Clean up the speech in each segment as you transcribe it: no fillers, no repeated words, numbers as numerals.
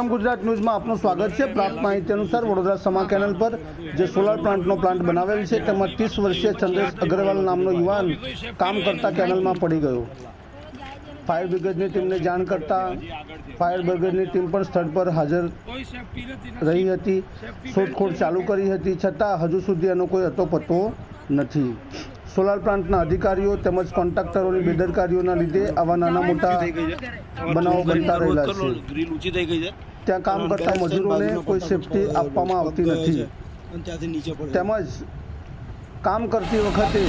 પ્રથમ ગુજરાત ન્યૂઝમાં આપનું સ્વાગત છે। પ્રાપ્ત માહિતી અનુસાર વડોદરા સમા કેનાલ પર જે સોલાર પ્લાન્ટનો પ્લાન્ટ બનાવેલ છે તેમાં 30 વર્ષીય ચંદ્રેશ અગ્રવાલ નામનો યુવાન કામ કરતા કેનાલમાં પડી ગયો। ફાયર બ્રિગેડની ટીમને જાણ કરતા ફાયર બ્રિગેડની ટીમ પણ સ્થળ પર હાજર રહી હતી, શોધખોળ ચાલુ કરી હતી, છતાં હજુ સુધી એનો કોઈ અતોપતો નથી। સોલાર પ્લાન્ટના અધિકારીઓ તેમજ કોન્ટ્રાક્ટરોની બેદરકારીઓના લીધે આવા નાના મોટા બનાવો બનતા રહેલા છે। ત્યાં કામ કરતા મજૂરોને કોઈ સેફટી આપવામાં આવતી નથી, તેમજ કામ કરતી વખતે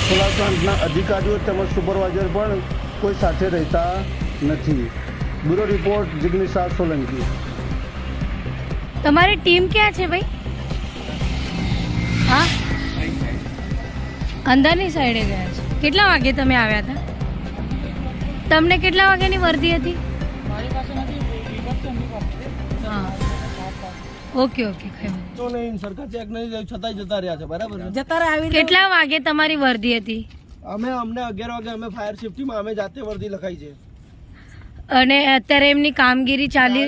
સોલાર પ્લાન્ટના અધિકારીઓ તેમજ સુપરવાઇઝર પણ કોઈ સાથે રહેતા નથી। Bureau report Jignisha Solanki. તમારી ટીમ ક્યાં છે ભાઈ? હા, અંદરની સાઈડે ગયા છે। કેટલા વાગે તમે આવ્યા હતા? તમને કેટલા વાગ્યાની વર્દી હતી? હા, ઓકે ઓકે, તો નહીં સરકાર ચેક નહીં છતાંય જતા રહ્યા છે, બરાબર છે? જતા રહ્યા। કેટલા વાગે તમારી વર્દી હતી? અમને 11 વાગે અમે ફાયર સેફટીમાં અમે જાતે વર્દી લખાઈ છે અને અત્યારે એમની કામગીરી ચાલે છે?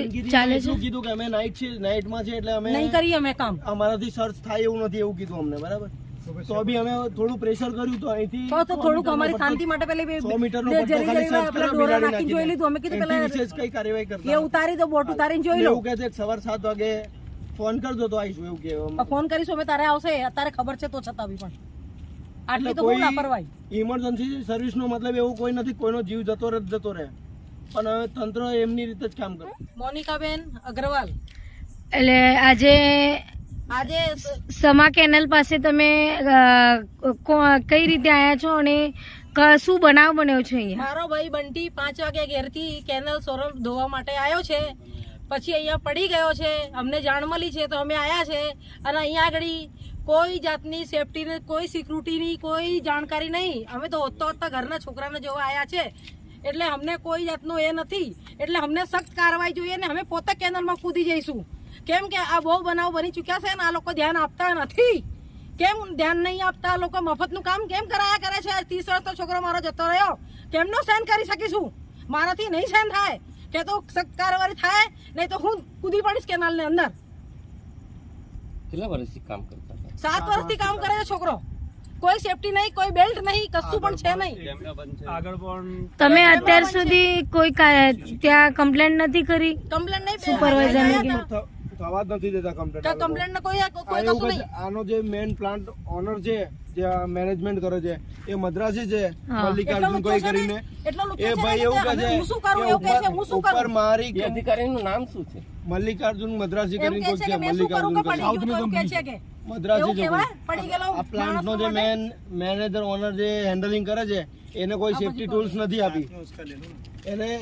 કીધું કે અમે નાઇટમાં છે એટલે અમે નહીં કરીએ અમે કામ, અમારાથી સર્ચ થાય એવું નથી એવું કીધું અમને, બરાબર? તો બી અમે થોડું પ્રેશર કર્યું તો અહીંથી તો થોડુંક અમારી શાંતિ માટે પેલી 100 મીટરનો પટ્ટો ખાલી સર્ચ કરવા બિલાડી નાખી જોઈ લીધું અમે કીધું પેલા વિશેષ કઈ કાર્યવાહી કરતા એ ઉતારી દો, બોટ ઉતારીને જોઈ લો। એવું કહે છે કે સવાર 7 વાગે ફોન કરજો તો આવીશું એવું કે ફોન કરીશું અમે, તારે આવશે અત્યારે ખબર છે તો છતાં બી પણ આટલી તો કોઈ લાપરવાહી। ઇમરજન્સી સર્વિસનો મતલબ એવું કોઈ નથી કોઈનો જીવ જતો રહે, પણ હવે તંત્ર એમની રીતે જ કામ કરે। મોનિકાબેન અગ્રવાલ, એટલે આજે સમા કેનાલ પાસે તમે કઈ રીતે આયા છો અને શું બનાવ બન્યો છે અહીંયા? મારો ભાઈ બંટી 5 વાગે ઘેરથી કેનલ સોરલ ધોવા માટે આવ્યો છે, પછી અહીંયા પડી ગયો છે, અમને જાણ મળી છે તો અમે આવ્યા છે અને અહીંયા આગળ કોઈ જાતની સેફટીની કોઈ સિક્યુરિટીની કોઈ જાણકારી નહીં। અમે તો હોતા ઘરના છોકરાને જોવા આવ્યા છે એટલે અમને કોઈ જાતનો એ નથી, એટલે અમને સખ્ત કાર્યવાહી જોઈએ ને અમે પોતે કેનલમાં કૂદી જઈશું, કેમ કે આ બહુ બનાવ બની ચૂક્યા છે ને આ લોકો ધ્યાન આપતા નથી। કેમ ધ્યાન નહીં આપતા? આ લોકો મફતનું કામ કેમ કરાયા કરે છે? 30 વર્ષનો છોકરો મારો જતો રહ્યો, કેમનો સહન કરી શકીશું? મારાથી નહીં સહન થાય કે તો સખ્ત કાર્યવાહી થાય, નહીં તો હું કૂદી પડીશ કેનાલની અંદર। કેટલા વર્ષથી કામ કરતા હતા? 7 વર્ષથી કામ કરે છે છોકરો, કોઈ સેફટી નહીં, કોઈ બેલ્ટ નહીં, કશું પણ છે નહીં। તમે અત્યાર સુધી કોઈ ત્યાં કમ્પ્લેન નથી કરી? કમ્પ્લેન નહીં, સુપરવાઇઝરને થવા જ નથી દેતા કમ્પ્લેન કોઈ કશું નહીં। આનો જે મેન પ્લાન્ટ ઓનર છે જે મેનેજમેન્ટ કરે છે એ મદ્રાસી છે, મલ્લિકાર્જુન કોઈ કરીને। એ ભાઈ એવું કહે છે ઉપર મારી અધિકારીનું નામ શું છે? મલ્લિકાર્જુન મદ્રાસી કરીને કોઈ છે, મદ્રાસી છે। આ પ્લાન્ટનો જે મેનેજર ઓનર જે હેન્ડલિંગ કરે છે એને કોઈ સેફટી ટૂલ્સ નથી આપી,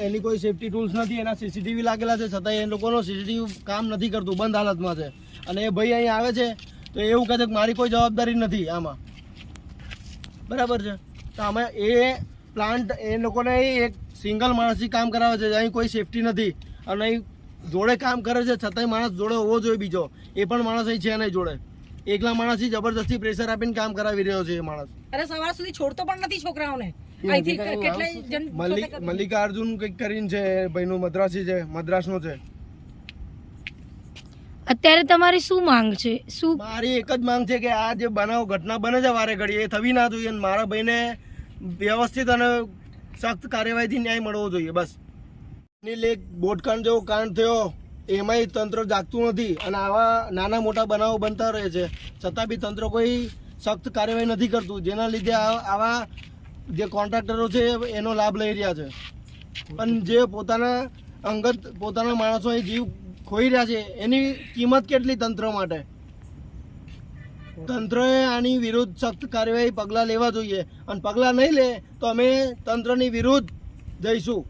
એની કોઈ સેફટી ટૂલ્સ નથી, એના સીસીટીવી લાગેલા છે છતાં એ લોકોનો સીસીટીવી કામ નથી કરતું, બંધ હાલતમાં છે। અને એ ભાઈ અહીં આવે છે તો એવું કહે છે કે મારી કોઈ જવાબદારી નથી આમાં, બરાબર છે? તો અમે એ પ્લાન્ટ એ લોકોને એક સિંગલ માણસથી કામ કરાવે છે, અહીં કોઈ સેફટી નથી અને અહીં જોડે કામ કરે છે છતાંય માણસ જોડે હોવો જોઈએ બીજો, એ પણ માણસ અહીં છે નહીં જોડે, એકલા માણસથી જબરદસ્તી પ્રેશર આપીને કામ કરાવી રહ્યો છે એ માણસ। અરે સવાર સુધી છોડતો પણ નથી છોકરાઓને। મલ્લિકાર્જુન કંઈક કરીને છે ભાઈનું, મદ્રાસી છે, મદ્રાસનો છે। અત્યારે તમારી શું માંગ છે? મારી એક જ માંગ છે કે આ જે ઘટના બને છે વારે ઘડી એ થવી ના જોઈએ, મારા ભાઈને વ્યવસ્થિત અને સખ્ત કાર્યવાહીથી ન્યાય મળવો જોઈએ, બસ। એક બોટકાંડ જેવો કાંડ થયો એમાંય તંત્ર જાગતું નથી અને આવા નાના મોટા બનાવો બનતા રહે છે છતાં બી તંત્ર કોઈ સખ્ત કાર્યવાહી નથી કરતું, જેના લીધે આવા જે કોન્ટ્રાક્ટરો છે એનો લાભ લઈ રહ્યા છે, પણ જે પોતાના માણસો અહીં જીવ ખોઈ રહ્યા છે એની કિંમત કેટલી તંત્ર માટે? તંત્રએ આની વિરુદ્ધ સખ્ત કાર્યવાહી પગલાં લેવા જોઈએ અને પગલાં નહીં લે તો અમે તંત્રની વિરુદ્ધ જઈશું।